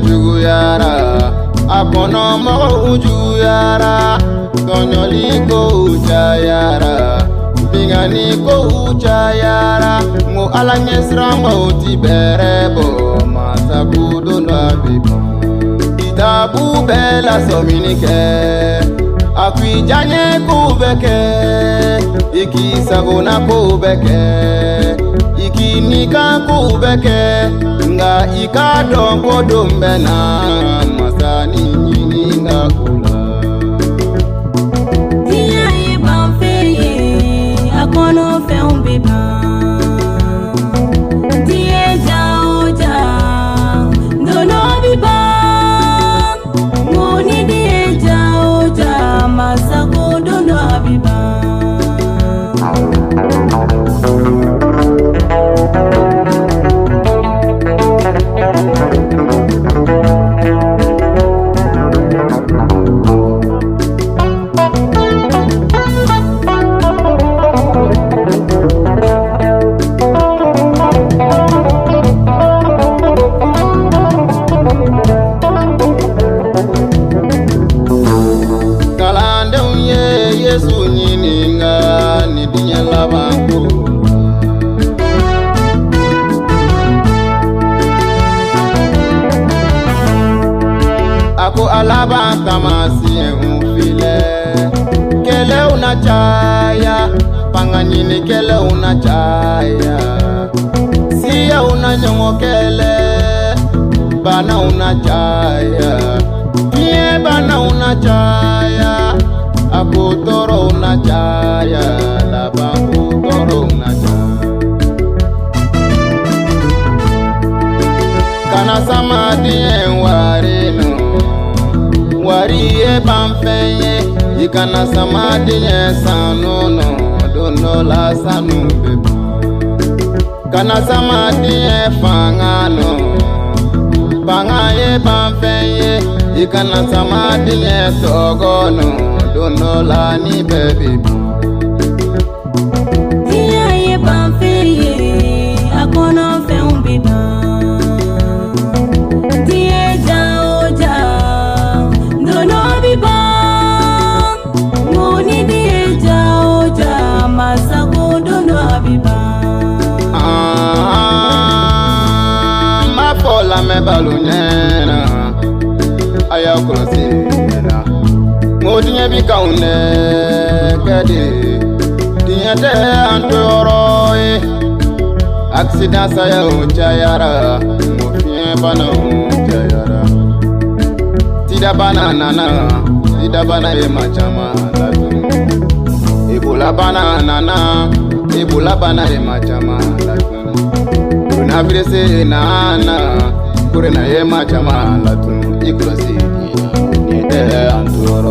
juguyara akono mo juguyara tonyoli ko jayara bingani ko jayara ngo alanyesra mo tiberebo masakudo na bibo itabu bela sominike akwijanye kubeke ikisagona kubeke ikinika kubeke nga ikadongo dombena masani nyini nga kula Tia iba feye akono fe umbeba Tia jaoja dono biba Moni die jaoja masako dono biba Yesu nyininga ni dinya labantu Ako alaba kama siye umfile Kele unachaya Panganyini kele unachaya Siye unanyongo kele Bana unachaya Kie bana unachaya Aku toro unachaya Labangu toro unachaya Kana sama diye warino Wariye bamfeye Ikana sama diye sanono Dono la sanu bebo Kana sama diye fangano Pangaye bamfeye Ikana sama diye sogono Dono la ni baby Tia iba feye akono fe umbeba Tia jaoja dono biba Moni die jaoja masako dono biba Ma fola me balunyena Aya kurosina Modinye bikaune kedi Dinya te antoroe Accident saya uchayara Mufie bana uchayara Tida bana nana Tida bana ema chama latu Ibula bana nana Ibula bana ema chama latu Kuna virese nana Kurena ema chama latu Ikulosi Niye te antoro